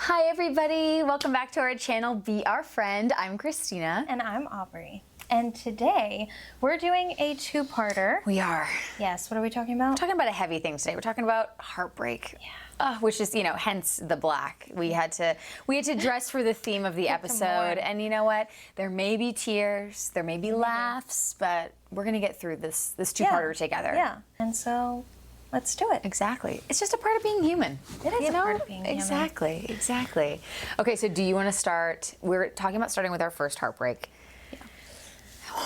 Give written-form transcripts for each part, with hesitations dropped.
Hi everybody, welcome back to our channel, Be Our Friend. I'm Christina. And I'm Aubrey. And today, we're doing a two-parter. We are. Yes, what are we talking about? We're talking about a heavy thing today. We're talking about heartbreak. Yeah. Which is, hence the black. We had to dress for the theme of the episode. And you know what? There may be tears, there may be laughs, but we're gonna get through this two-parter together. Yeah, and so let's do it. Exactly. It's just a part of being human. It is a part of being human. Exactly. Okay, so do you want to start? We're talking about starting with our first heartbreak. Yeah.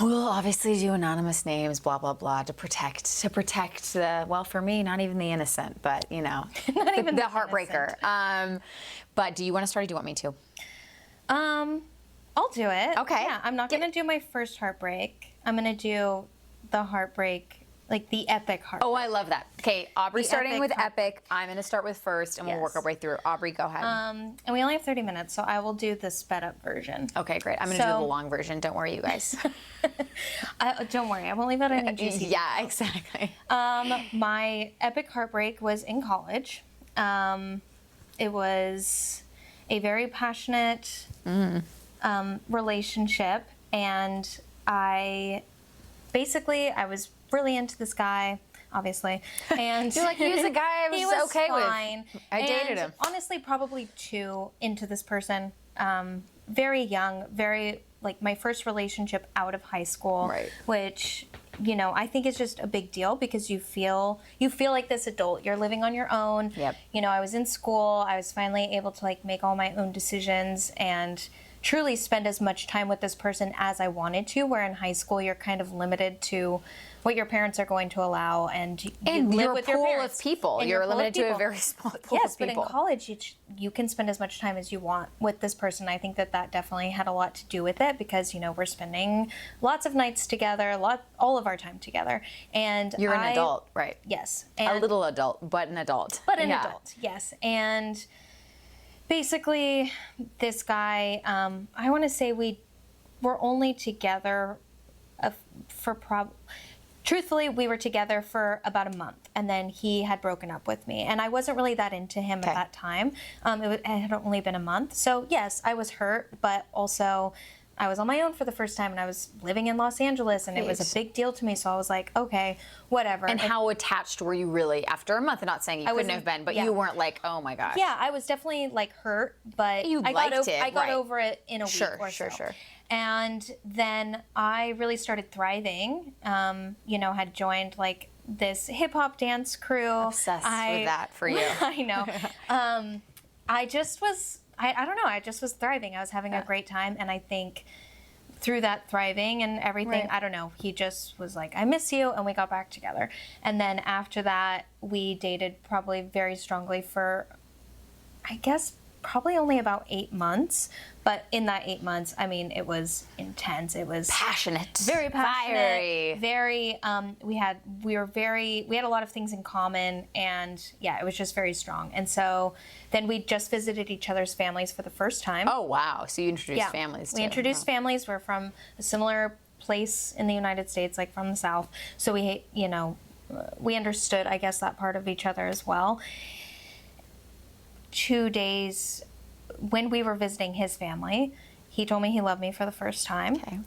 We'll obviously do anonymous names, blah, blah, blah, to protect the, well, for me, not even the innocent, but, not even the heartbreaker. But do you want to start or do you want me to? I'll do it. Okay. Yeah, I'm not going to do my first heartbreak. I'm going to do the heartbreak, like the epic heartbreak. Oh, I love that. Okay, Aubrey's starting with epic. I'm going to start with first, and we'll work our way through. Aubrey, go ahead. And we only have 30 minutes, so I will do the sped up version. Okay, great. I'm going to do the long version. Don't worry, you guys. Don't worry, I won't leave out any juicy Yeah, exactly. My epic heartbreak was in college. It was a very passionate relationship, and I was really into this guy, obviously, and you're like, he was a guy I was okay fine. with. I dated him. Honestly, probably too into this person. Very young, very like my first relationship out of high school, right. Which I think is just a big deal because you feel like this adult. You're living on your own. Yep. I was in school. I was finally able to like make all my own decisions and truly spend as much time with this person as I wanted to, where in high school you're kind of limited to what your parents are going to allow, and you live with your parents. Of people. You're limited to a very small pool of people. Yes, but in college you can spend as much time as you want with this person. I think that definitely had a lot to do with it because we're spending lots of nights together, all of our time together. And you're an adult, right? Yes, a little adult, but an adult. But an adult, yes. And basically, this guy, I want to say we were only together truthfully, we were together for about a month, and then he had broken up with me, and I wasn't really that into him at that time. It had only been a month, so yes, I was hurt, but also I was on my own for the first time, and I was living in Los Angeles, and it was a big deal to me, so I was like, okay, whatever. And how attached were you really after a month? I'm not saying you couldn't have been, but you weren't like, oh my gosh. Yeah, I was definitely like hurt, but I got over it in a week or so. Sure. And then I really started thriving, had joined like this hip hop dance crew. Obsessed with that for you. I know. I just was, I don't know, I just was thriving. I was having a great time. And I think through that thriving and everything, I don't know, he just was like, I miss you. And we got back together. And then after that, we dated probably very strongly for, I guess, probably only about 8 months, but in that 8 months, I mean, it was intense. It was passionate, very passionate, fiery, very. We had a lot of things in common, and yeah, it was just very strong. And so then we just visited each other's families for the first time. Oh wow! So you introduced families too. We introduced families. We're from a similar place in the United States, like from the South. So we understood, I guess, that part of each other as well. 2 days when we were visiting his family, he told me he loved me for the first time. Okay.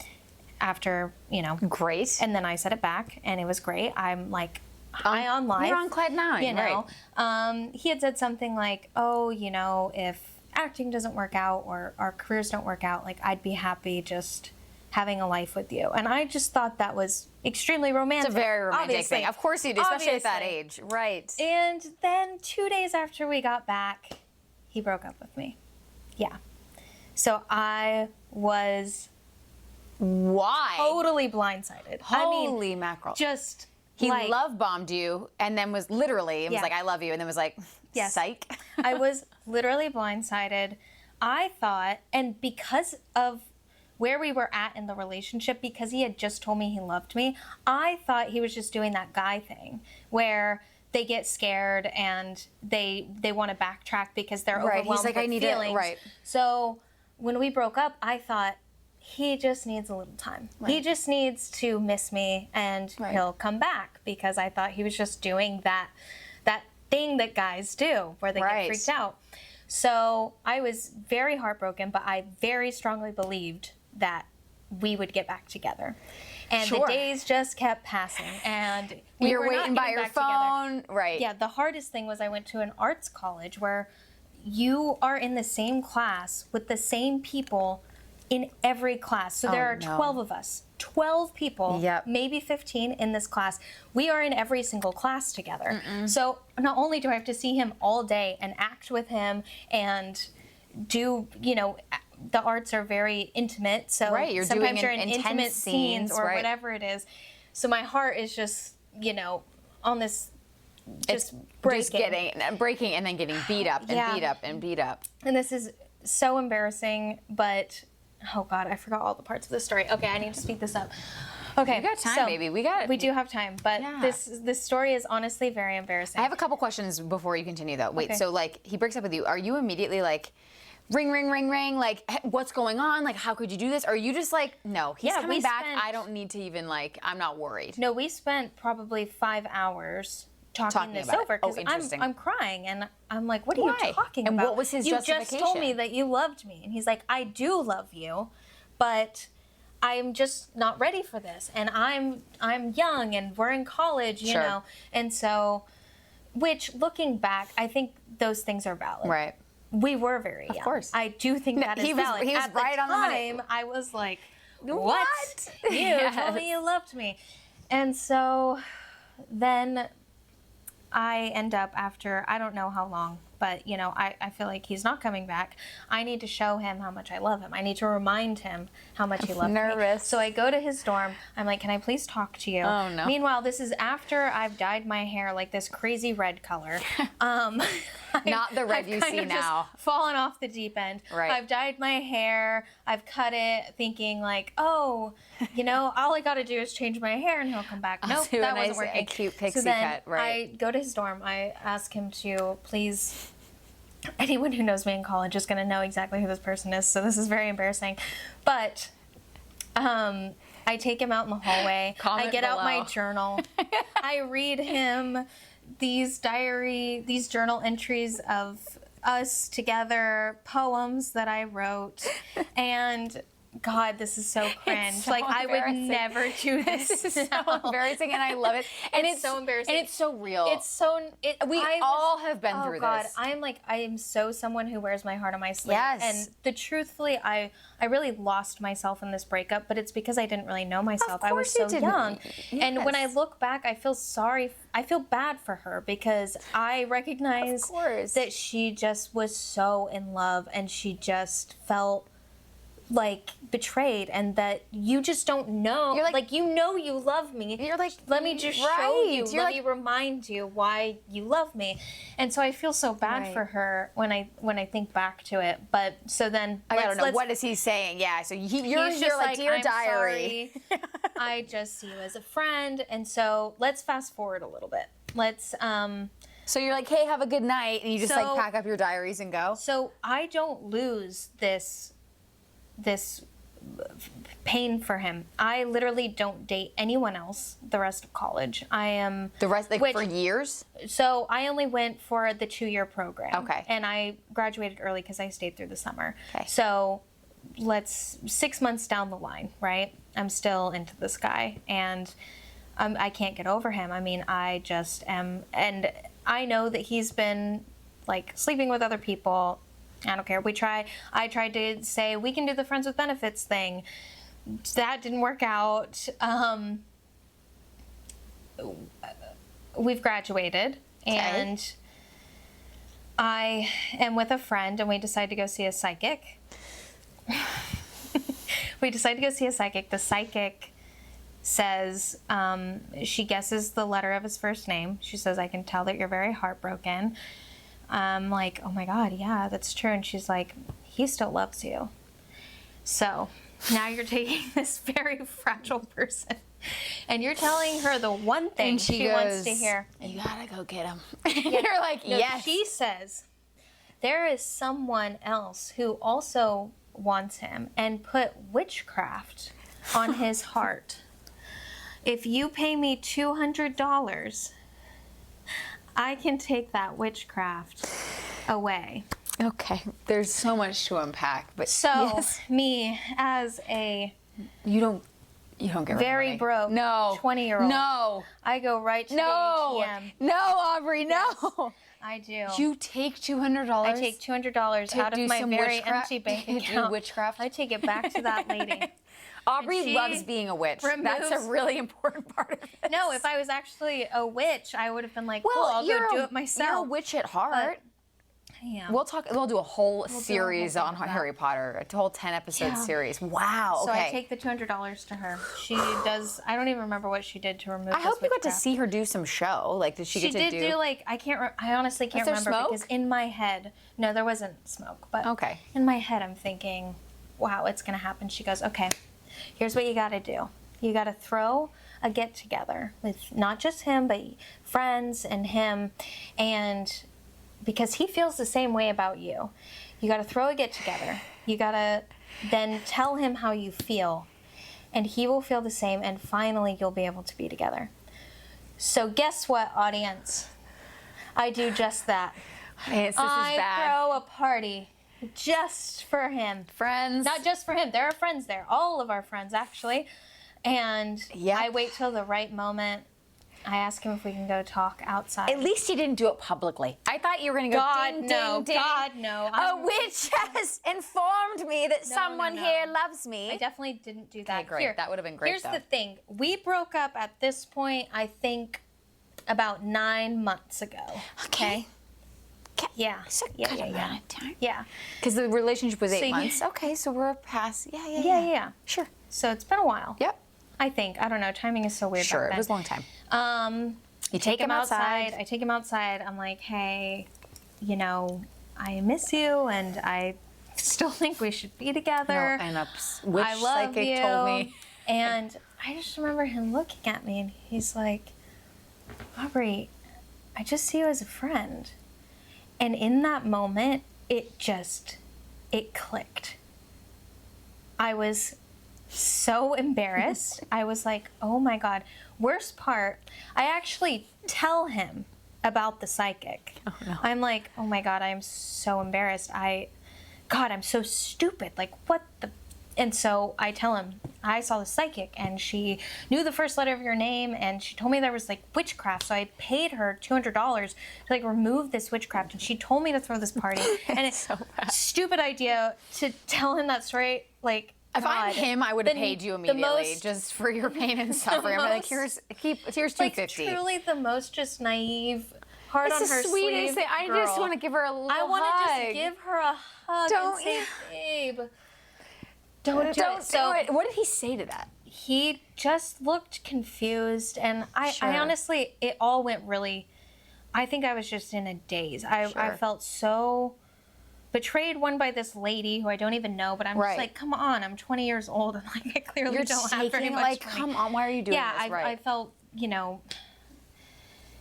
After, Great. And then I said it back, and it was great. I'm like high on life. You're on cloud nine, right. He had said something like, oh, if acting doesn't work out or our careers don't work out, like I'd be happy just having a life with you. And I just thought that was extremely romantic. It's a very romantic thing. Of course you do, especially at that age. Right. And then 2 days after we got back, he broke up with me. Yeah. So I was totally blindsided. Holy mackerel. Just he love bombed you and then was literally, it was like, I love you. And then was like, psych. I was literally blindsided. I thought, and because of where we were at in the relationship, because he had just told me he loved me, I thought he was just doing that guy thing where they get scared and they want to backtrack because they're overwhelmed He's like, with I need feelings. Right. So when we broke up, I thought he just needs a little time. Right. He just needs to miss me and he'll come back, because I thought he was just doing that thing that guys do where they get freaked out. So I was very heartbroken, but I very strongly believed that we would get back together. And Sure. the days just kept passing, and we You're were waiting not by getting your back together. phone, right? Yeah, the hardest thing was I went to an arts college where you are in the same class with the same people in every class. So there are no. 12 of us, 12 people, Yep. maybe 15 in this class. We are in every single class together. So not only do I have to see him all day and act with him and do, you know, the arts are very intimate. So Right, you're sometimes doing you're in intense intimate scenes or right. whatever it is. So my heart is just, you know, on this It's just breaking. just breaking and then getting beat up and Yeah. beat up and beat up. And this is so embarrassing, but oh God, I forgot all the parts of the story. Okay, I need to speed this up. Okay, We got time, baby. We do have time, but Yeah. this story is honestly very embarrassing. I have a couple questions before you continue, though. Wait, Okay. so like he breaks up with you. Are you immediately like, ring, ring, ring, ring? Like, what's going on? Like, how could you do this? Or are you just like, no, he's Yeah, coming we back. spent- I don't need to even like, I'm not worried. No, we spent probably 5 hours talking this about it. over Oh, because interesting. I'm crying and I'm like, what are Why? you talking And about? what was his You just told justification? me that you loved me, and he's like, I do love you, but I'm just not ready for this, and I'm young and we're in college, you Sure. know, and so, which looking back, I think those things are valid. Right. We were very young. Of course. I do think that is he was- valid. he was At right the on the money. time, I was like, What? what? You Yes. told me you loved me. And so then I end up after, I don't know how long, but you know, I feel like he's not coming back. I need to show him how much I love him. I need to remind him how much he loves me. Nervous. So I go to his dorm. I'm like, can I please talk to you? Oh, no. Meanwhile, this is after I've dyed my hair like this crazy red color. Not the red I've you kind see of just now. fallen off the deep end. Right. I've dyed my hair. I've cut it, thinking like, oh, you know, all I got to do is change my hair and he'll come back. Nope, do a that wasn't nice, working. a cute pixie so then cut, right. I go to his dorm. I ask him to please. Anyone who knows me in college is going to know exactly who this person is. So this is very embarrassing, but. I take him out in the hallway. Comment I get out my below. journal. I read him these journal entries of us together, poems that I wrote, and God, this is so cringe. so like I would embarrassing. never do this. This is so now. embarrassing, and I love it. And It's so embarrassing. And it's so real. It's so. We all have been oh through God, this. I am so someone who wears my heart on my sleeve. Yes. And truthfully, I really lost myself in this breakup, but it's because I didn't really know myself. I was course you so didn't. young. And when I Yes. look back, I feel bad for her because I recognize Of course. that she just was so in love and she just felt like betrayed, and that you just don't know. You're like- you know you love me. You're like, let me just show right. you. You're Let like- me remind you why you love me. And so I feel so bad Right. for her when I think back to it. But so then I don't know. let's- What is he saying? Yeah, so he's you're just like, dear I'm diary. sorry. I just see you as a friend. And so let's fast forward a little bit. Let's So you're like, hey, have a good night, and you just So- like pack up your diaries and go. so I don't lose this pain for him. I literally don't date anyone else the rest of college. I am The rest, like which- for years. So I only went for the 2-year program. Okay. And I graduated early because I stayed through the summer. Okay. So 6 months down the line, right? I'm still into this guy, and I can't get over him. I mean, I just am, and I know that he's been like sleeping with other people. I don't care. I tried to say we can do the friends with benefits thing. That didn't work out. We've graduated, and I am with a friend, and we decide to go see a psychic. The psychic says, she guesses the letter of his first name. She says, I can tell that you're very heartbroken. I'm like, oh my God, yeah, that's true. And she's like, he still loves you. So now you're taking this very fragile person and you're telling her the one thing And she wants to hear. You gotta go get him. You're like, No, yes. she says, there is someone else who also wants him and put witchcraft on his heart. If you pay me $200, I can take that witchcraft away. Okay. There's so much to unpack, but So yes. me as a You don't get very money. broke No. 20-year-old. No. I go right to No. the ATM. No, Aubrey, no. I do. You take $200? I take $200 out do of my some very witchcraft- empty bank to do account. witchcraft? I take it back to that lady. Aubrey she loves being a witch. That's a removes- really important part of it. No, if I was actually a witch, I would have been like, cool, I'll you're go do a- it myself. You're a witch at heart. Yeah. We'll do a whole series thing on about that. Harry Potter, a whole 10-episode Yeah. series. Wow. So Okay. I take the $200 to her. She does. I don't even remember what she did to remove. I hope you got to witchcraft. see her do some show. Like, did she She get to did do like I can't. I honestly can't there remember smoke? because in my head, no, there wasn't smoke. But Okay. in my head, I'm thinking, wow, it's gonna happen. She goes, okay, here's what you got to do. You got to throw a get together with not just him, but friends and him, and because he feels the same way about you. You got to throw a get together. You got to then tell him how you feel, and he will feel the same, and finally you'll be able to be together. So guess what, audience? I do just that. This is I bad. throw a party just for him. Friends. Not just for him. There are friends there. All of our friends, actually. And Yep. I wait till the right moment. I ask him if we can go talk outside. At least you didn't do it publicly. I thought you were going to go God, ding, no. ding, ding. God, no. A witch has informed me that No, someone no. here loves me. I definitely didn't do that. Okay, great. Here, That would have been great, Here's though. the thing. We broke up at this point, I think, about 9 months ago. Okay. Yeah. It's a Yeah, good yeah, amount yeah. of time. Yeah. Because the relationship was 8 So you- months. Okay, so we're past. Yeah. Sure. So it's been a while. Yep. I think. I don't know. Timing is so weird. Sure, back it was a then. long time. You take him outside. I take him outside. I'm like, hey, you know, I miss you, and I still think we should be together. And a witch I love psychic you. told me. And I just remember him looking at me, and he's like, Aubrey, I just see you as a friend. And in that moment, it clicked. I was so embarrassed. I was like, oh my God. Worst part, I actually tell him about the psychic. Oh, no. I'm like, oh my God, I am so embarrassed. God, I'm so stupid. Like, what the? And so I tell him, I saw the psychic, and she knew the first letter of your name, and she told me there was like witchcraft. So I paid her $200 to like remove this witchcraft, and she told me to throw this party. And it's so bad. stupid idea to tell him that story. Like, If I'm God, him, I would have the- paid you the immediately most- just for your pain and suffering. I'm like, most- here's like $250. truly the most just naive, heart It's on her the sweetest sleeve thing. I girl. just want to give her a little I want to hug. just give her a hug Don't and say, you? babe, don't do Don't it. So do it. What did he say to that? he just looked confused, and I Sure. honestly, it all went really. I think I was just in a daze. I Sure. felt so betrayed, one by this lady who I don't even know, but I'm Right. just like, come on, I'm 20 years old, and like I clearly You're don't just have very taking much like, money. come on, why are you doing Yeah, this? Right. I felt, you know.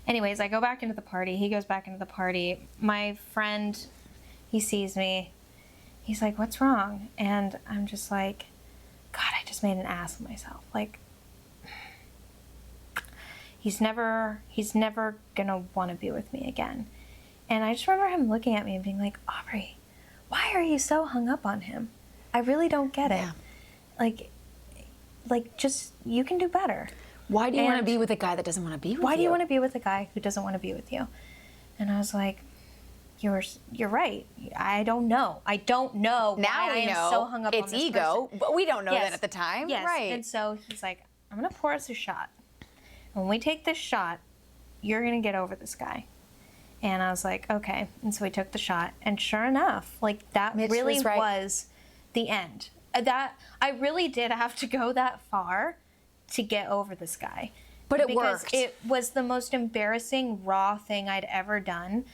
Anyways, I go back into the party. He goes back into the party. My friend, he sees me. He's like, what's wrong? And I'm just like, God, I just made an ass of myself. Like, he's never gonna want to be with me again. And I just remember him looking at me and being like, Aubrey, why are you so hung up on him? I really don't get it. Yeah. Like, just, you can do better. Why do you want to And- be with a guy that doesn't want to be with you? Why do you want to be with a guy who doesn't want to be with you? And I was like, you're right. I don't know. I don't know Now why we I am know so hung up on it's this ego, person. but we don't know Yes. that at the time. Yes. Right. And so he's like, I'm going to pour us a shot. And when we take this shot, you're going to get over this guy. And I was like, okay. And so we took the shot. And sure enough, like that Mitch really was right. was the end. That I really did have to go that far to get over this guy. But it because worked. it was the most embarrassing, raw thing I'd ever done.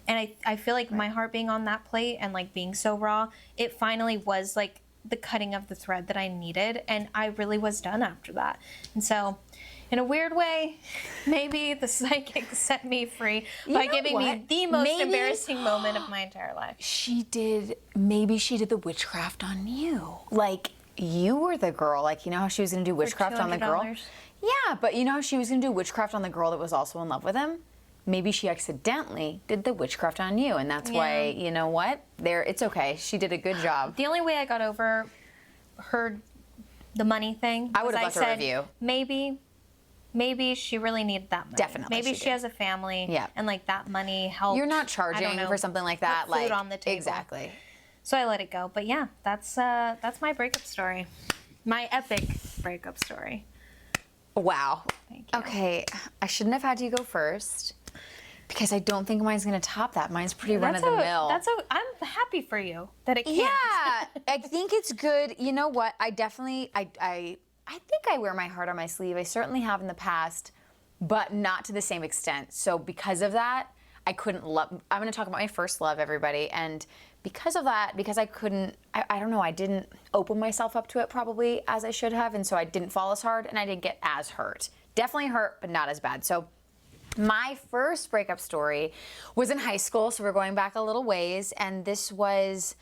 And I feel like my heart being on that plate and like being so raw, it finally was like the cutting of the thread that I needed. And I really was done after that. And so, in a weird way, maybe the psychic set me free by know giving me what? the most Maybe- embarrassing moment of my entire life. Maybe she did the witchcraft on you. Like, you were the girl. Like, you know how she was going to do witchcraft on the girl? $200? Yeah, but you know how she was going to do witchcraft on the girl that was also in love with him? maybe she accidentally did the witchcraft on you, and that's why, you know what? It's okay. She did a good job. The only way I got over the money thing, I would have left a review. Maybe she really needed that money. Definitely, Maybe she has a family, and like that money helped. You're not charging for something like that, put food on the table. Exactly. So I let it go. But yeah, that's my breakup story, my epic breakup story. Wow. Thank you. Okay, I shouldn't have had you go first because I don't think mine's gonna top that. Mine's pretty run of the mill. I'm happy for you that it can't. Yeah, I think it's good. You know what? I definitely, I think I wear my heart on my sleeve. I certainly have in the past, but not to the same extent. So because of that, I couldn't love. I'm going to talk about my first love, everybody. And because of that, because I couldn't, I don't know, I didn't open myself up to it probably as I should have. And so I didn't fall as hard and I didn't get as hurt. Definitely hurt, but not as bad. So my first breakup story was in high school. So we're going back a little ways. And this was,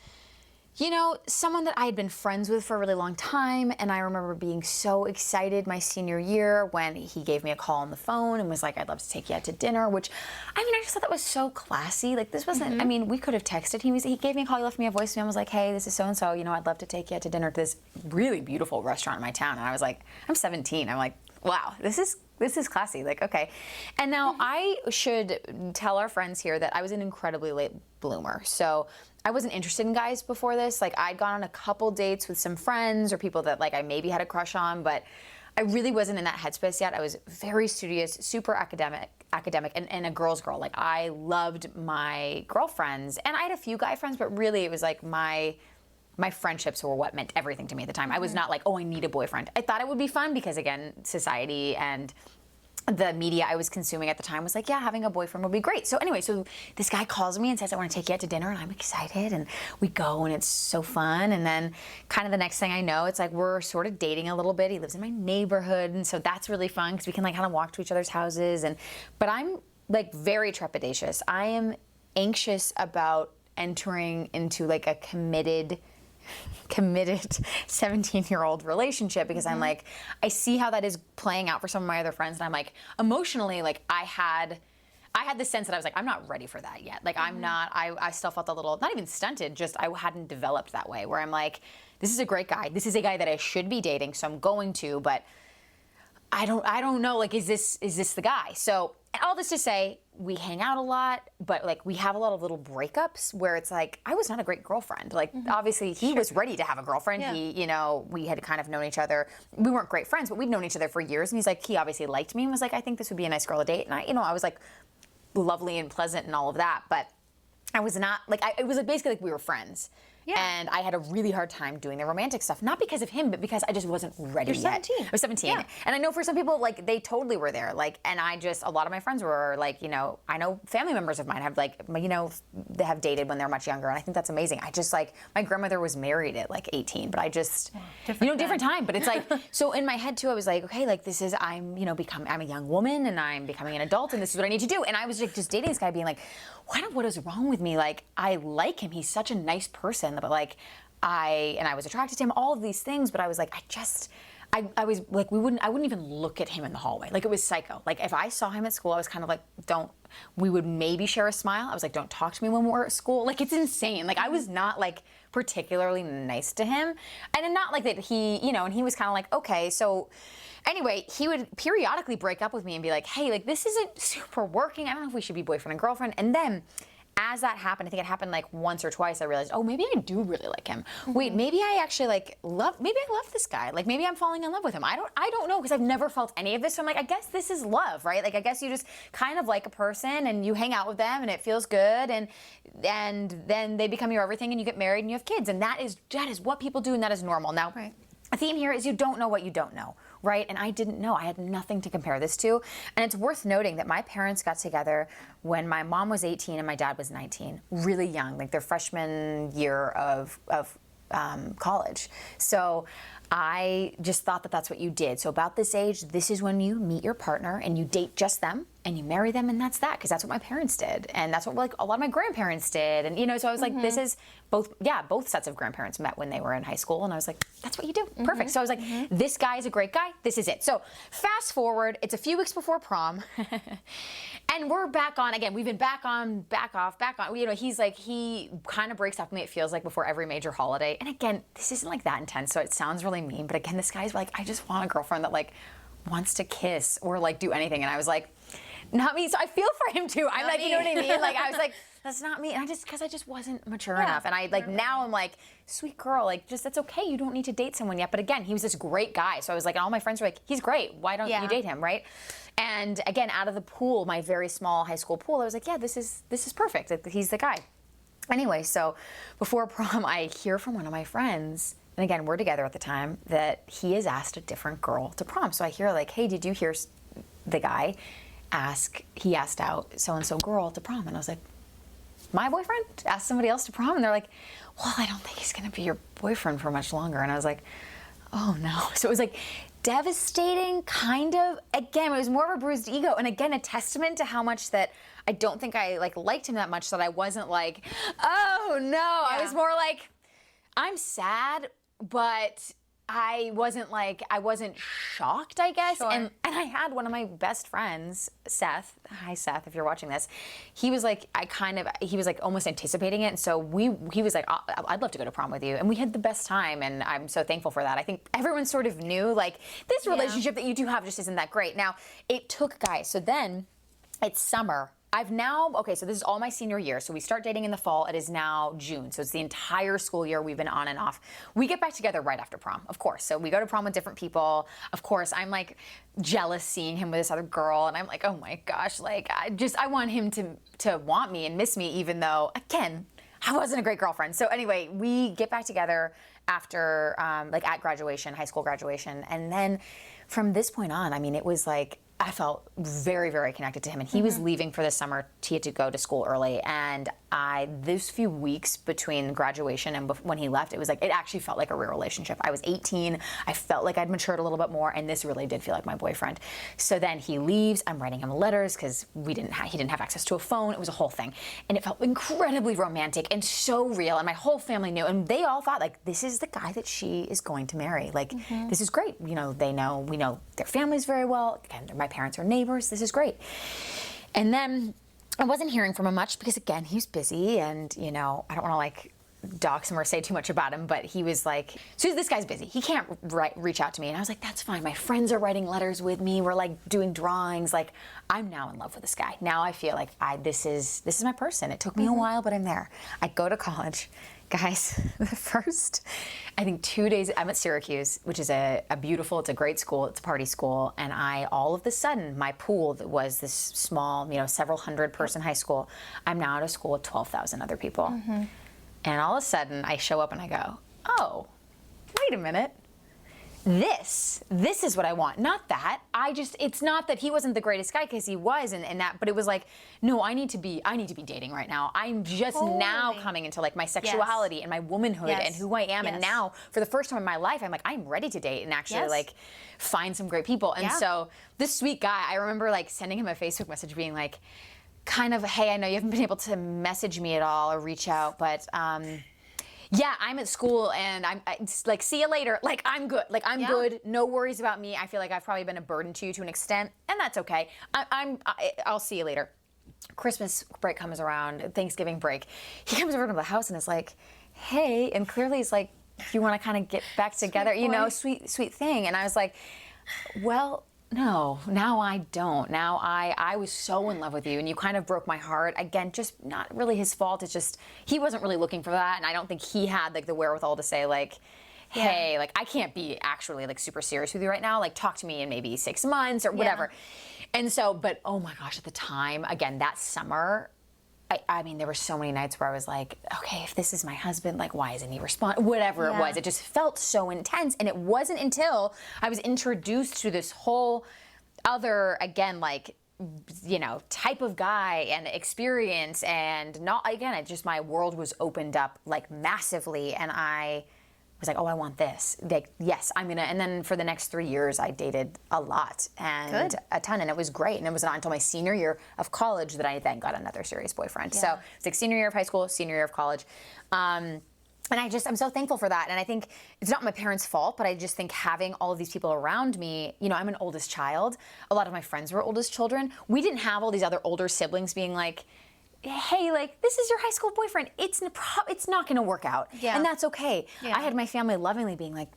you know, someone that I had been friends with for a really long time, and I remember being so excited my senior year when he gave me a call on the phone and was like, I'd love to take you out to dinner, which, I mean, I just thought that was so classy. Like, this wasn't, I mean, we could have texted. He gave me a call, he left me a voicemail, and was like, hey, this is so-and-so, you know, I'd love to take you out to dinner at this really beautiful restaurant in my town. And I was like, I'm 17. I'm like, wow, this is classy. Like, okay. And now I should tell our friends here that I was an incredibly late bloomer. So I wasn't interested in guys before this. Like, I'd gone on a couple dates with some friends or people that like I maybe had a crush on, but I really wasn't in that headspace yet. I was very studious, super academic, and a girl's girl. Like, I loved my girlfriends, and I had a few guy friends, but really it was like my friendships were what meant everything to me at the time. I was not like, oh, I need a boyfriend. I thought it would be fun because, again, society and the media I was consuming at the time was like, yeah, having a boyfriend would be great. So anyway, so this guy calls me and says, I want to take you out to dinner, and I'm excited, and we go, and it's so fun. And then kind of the next thing I know, it's like we're sort of dating a little bit. He lives in my neighborhood, and so that's really fun because we can like kind of walk to each other's houses. But I'm like very trepidatious. I am anxious about entering into like a committed 17-year-old relationship because I'm like, I see how that is playing out for some of my other friends, and I'm like, emotionally, like I had the sense that I was like, I'm not ready for that yet. Like, I'm not, I still felt a little, not even stunted, just I hadn't developed that way where I'm like, this is a great guy. This is a guy that I should be dating, so I'm going to, but I don't know, like, is this the guy? So all this to say, we hang out a lot, but like we have a lot of little breakups where it's like, I was not a great girlfriend. Like, obviously he was ready to have a girlfriend. Yeah. He, you know, we had kind of known each other. We weren't great friends, but we'd known each other for years. And he's like, he obviously liked me and was like, I think this would be a nice girl to date. And I, you know, I was like lovely and pleasant and all of that, but I was not like, it was like basically like we were friends. Yeah. And I had a really hard time doing the romantic stuff, not because of him, but because I just wasn't ready yet. 17. I was 17. Yeah. And I know for some people, like, they totally were there. Like, and a lot of my friends were like, you know, I know family members of mine have like, you know, they have dated when they're much younger. And I think that's amazing. I just like, my grandmother was married at like 18, but I just, different time. But it's like, so in my head too, I was like, okay, like this is, I'm a young woman and I'm becoming an adult and this is what I need to do. And I was like, just dating this guy being like, what is wrong with me? Like, I like him. He's such a nice person, but like, I was attracted to him, all of these things, but I was like, I was like, I wouldn't even look at him in the hallway. Like, it was psycho. Like, if I saw him at school, I was kind of like, we would maybe share a smile. I was like, don't talk to me when we're at school. Like, it's insane. Like, I was not like particularly nice to him. And not like that he, you know, and he was kind of like, okay, so anyway, he would periodically break up with me and be like, hey, like, this isn't super working. I don't know if we should be boyfriend and girlfriend. And then as that happened, I think it happened like once or twice, I realized, oh, maybe I do really like him. Wait, maybe I actually maybe I love this guy. Like, maybe I'm falling in love with him. I don't know, because I've never felt any of this. So I'm like, I guess this is love, right? Like, I guess you just kind of like a person and you hang out with them and it feels good, and then they become your everything and you get married and you have kids. And that is what people do, and that is normal. Now, right. A theme here is you don't know what you don't know, right? And I didn't know. I had nothing to compare this to. And it's worth noting that my parents got together when my mom was 18 and my dad was 19, really young, like their freshman year of college. So I just thought that that's what you did. So about this age, this is when you meet your partner and you date just them. and you marry them, and that's that, because that's what my parents did, and that's what like a lot of my grandparents did, and you know, so I was like, this is both sets of grandparents met when they were in high school, and I was like, that's what you do, perfect. So I was like, this guy is a great guy, this is it. So fast forward, it's a few weeks before prom, and we're back on again. We've been back on, you know, he's like, he kind of breaks up with me, it feels like, before every major holiday, and again, this isn't like that intense, so it sounds really mean, but again, this guy's like, I just want a girlfriend that like wants to kiss or like do anything, and I was like, not me. So I feel for him too. I'm like, you know what I mean? Like I was like, that's not me. And because I just wasn't mature enough. And I like now I'm like, sweet girl, like just that's okay. You don't need to date someone yet. But again, he was this great guy. So I was like, and all my friends were like, he's great. Why don't you date him, right? And again, out of the pool, my very small high school pool, I was like, yeah, this is perfect. Like, he's the guy. Anyway, so before prom, I hear from one of my friends, and again, we're together at the time, that he has asked a different girl to prom. So I hear like, hey, did you hear the guy he asked out so-and-so girl to prom? And I was like, my boyfriend asked somebody else to prom? And they're like, well, I don't think he's gonna be your boyfriend for much longer. And I was like, oh no. So it was like devastating, kind of. Again, it was more of a bruised ego, and again, a testament to how much that I don't think I like liked him that much, that I wasn't like, oh no. I was more like, I'm sad, but I wasn't shocked, I guess. Sure. And I had one of my best friends, Seth. Hi, Seth, if you're watching this. He was like, he was like almost anticipating it. And so he was like, I'd love to go to prom with you. And we had the best time. And I'm so thankful for that. I think everyone sort of knew like this relationship that you two have just isn't that great. Now, it took, guys, so then it's summer. So this is all my senior year. So we start dating in the fall. It is now June. So it's the entire school year we've been on and off. We get back together right after prom, of course. So we go to prom with different people. Of course, I'm like jealous seeing him with this other girl. And I'm like, oh my gosh, like I want him to want me and miss me, even though, again, I wasn't a great girlfriend. So anyway, we get back together after, like at graduation, high school graduation. And then from this point on, I mean, it was like, I felt very, very connected to him, and he was leaving for the summer. He had to go to school early, and those few weeks between graduation and when he left, it was like, it actually felt like a real relationship. I was 18. I felt like I'd matured a little bit more, and this really did feel like my boyfriend. So then he leaves. I'm writing him letters because he didn't have access to a phone. It was a whole thing, and it felt incredibly romantic and so real. And my whole family knew, and they all thought like, this is the guy that she is going to marry. Like, this is great. You know, we know their families very well. Again, my parents are neighbors. This is great. And then I wasn't hearing from him much because, again, he was busy, and, you know, I don't want to like dox him or say too much about him, but he was like, so this guy's busy. He can't reach out to me. And I was like, that's fine. My friends are writing letters with me. We're like doing drawings. Like, I'm now in love with this guy. Now I feel like this is my person. It took me a while, but I'm there. I go to college. Guys, the first, I think 2 days, I'm at Syracuse, which is it's a great school, it's a party school, and all of a sudden, my pool that was this small, you know, several hundred person high school, I'm now at a school with 12,000 other people. And all of a sudden, I show up and I go, oh, wait a minute. This is what I want, not that. It's not that he wasn't the greatest guy, because he was, and that, but it was like, no, I need to be dating right now. I'm just now coming into like my sexuality and my womanhood and who I am. And now, for the first time in my life, I'm like, I'm ready to date and actually like find some great people. And so this sweet guy, I remember like sending him a Facebook message being like, kind of, hey, I know you haven't been able to message me at all or reach out, but yeah, I'm at school, and it's like, see you later. Like, I'm good. Like, I'm good. No worries about me. I feel like I've probably been a burden to you to an extent, and that's okay. I'll see you later. Christmas break comes around, Thanksgiving break. He comes over to the house and is like, hey, and clearly he's like, you want to kind of get back together, you know, sweet thing. And I was like, well, no, now I don't. Now I was so in love with you, and you kind of broke my heart. Again, just not really his fault. It's just, he wasn't really looking for that, and I don't think he had like the wherewithal to say like, hey, like I can't be actually like super serious with you right now. Like, talk to me in maybe 6 months or whatever. And so, but oh my gosh, at the time, again, that summer, I mean, there were so many nights where I was like, okay, if this is my husband, like, why isn't he responding? Whatever it was. It just felt so intense. And it wasn't until I was introduced to this whole other, again, like, you know, type of guy and experience, and not, again, it just, my world was opened up like massively, and I was like, oh, I want this. Like, yes, I'm gonna. And then for the next 3 years, I dated a lot and a ton, and it was great. And it was not until my senior year of college that I then got another serious boyfriend. So it's like senior year of high school, senior year of college. And I'm so thankful for that. And I think it's not my parents' fault, but I just think having all of these people around me, you know, I'm an oldest child. A lot of my friends were oldest children. We didn't have all these other older siblings being like, hey, like, this is your high school boyfriend. It's not going to work out. Yeah. And that's okay. Yeah. I had my family lovingly being like,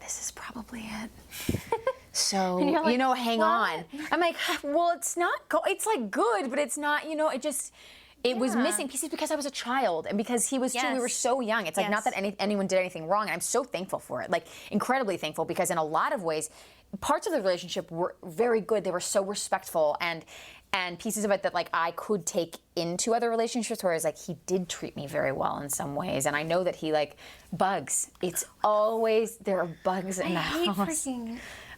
this is probably it. So, like, you know, hang on. I'm like, well, it's not, it's like good, but it's not, you know, it was missing pieces because I was a child and because he was too, we were so young. It's like not that anyone did anything wrong. And I'm so thankful for it, like incredibly thankful, because in a lot of ways, parts of the relationship were very good. They were so respectful, and pieces of it that like I could take into other relationships, whereas like he did treat me very well in some ways. And I know that he like bugs. It's always, there are bugs in the house.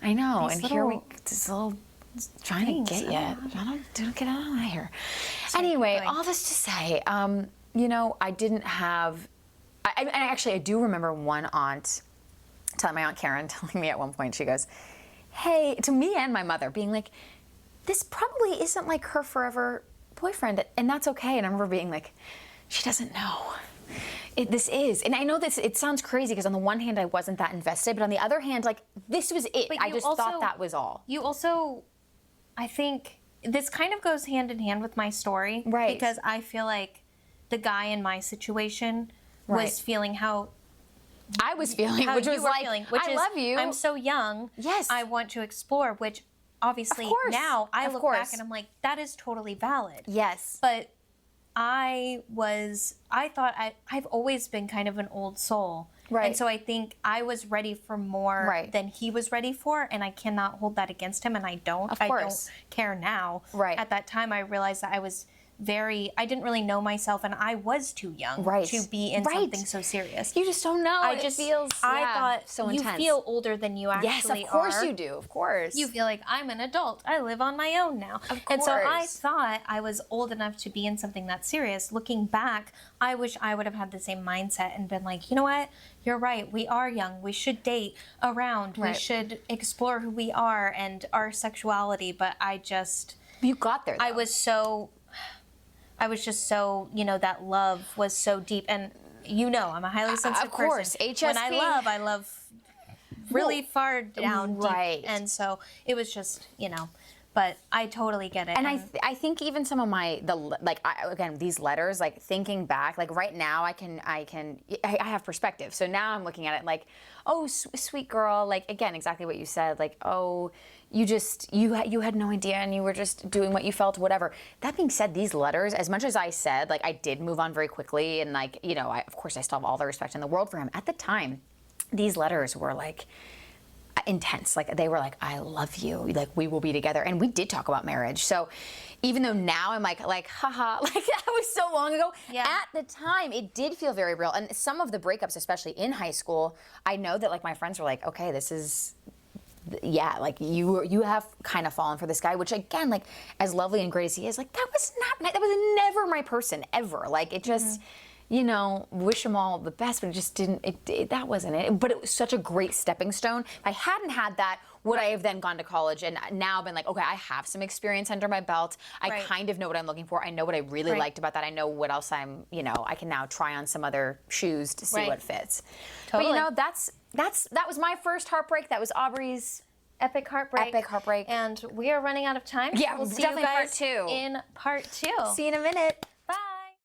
I know. And here this little trying to get you. Don't get out of here. Anyway, all this to say, you know, I didn't have, and actually I do remember one aunt my Aunt Karen telling me at one point, she goes, hey, to me and my mother, being like, this probably isn't like her forever boyfriend, and that's okay. And I remember being like, she doesn't know. This is. And I know this, it sounds crazy because on the one hand I wasn't that invested, but on the other hand, like, this was it. I just thought that was all. You also, I think, this kind of goes hand in hand with my story. Right. Because I feel like the guy in my situation was feeling how I was feeling, which was like, I love you. I'm so young. Yes. I want to explore, which obviously now I look back and I'm like, that is totally valid. Yes. But I thought I've always been kind of an old soul. Right. And so I think I was ready for more than he was ready for, and I cannot hold that against him, and I don't. I don't care now. Right. At that time, I realized that I didn't really know myself, and I was too young to be in something so serious. You just don't know. I thought so intense. You feel older than you actually are. Yes, of course you do. Of course. You feel like, I'm an adult. I live on my own now. Of course. And so I thought I was old enough to be in something that serious. Looking back, I wish I would have had the same mindset and been like, you know what? You're right. We are young. We should date around. We should explore who we are and our sexuality. But You got there, though. I was just so, you know, that love was so deep. And, you know, I'm a highly sensitive person. Of course, HSP. When I love really far down deep. And so it was just, you know, but I totally get it. And I think even some of again, these letters, like thinking back, like right now I have perspective. So now I'm looking at it like, oh, sweet girl, like again, exactly what you said, like, oh, you had no idea and you were just doing what you felt, whatever. That being said, these letters, as much as I said, like I did move on very quickly, and like, you know, of course I still have all the respect in the world for him. At the time, these letters were like intense. Like they were like, I love you, like we will be together. And we did talk about marriage. So even though now I'm like haha, like that was so long ago, at the time it did feel very real. And some of the breakups, especially in high school, I know that like my friends were like, okay, this is, like you have kind of fallen for this guy, which again, like as lovely and great as he is, like that was never my person ever. Like it just, you know, wish him all the best, but it just didn't, that wasn't it. But it was such a great stepping stone. If I hadn't had that, would I have then gone to college and now been like, okay, I have some experience under my belt. I kind of know what I'm looking for. I know what I really liked about that. I know what else I can now try on some other shoes to see what fits. Totally. But you know, that was my first heartbreak. That was Aubrey's epic heartbreak. And we are running out of time. Yeah, we'll see definitely you guys part 2. in part 2. See you in a minute.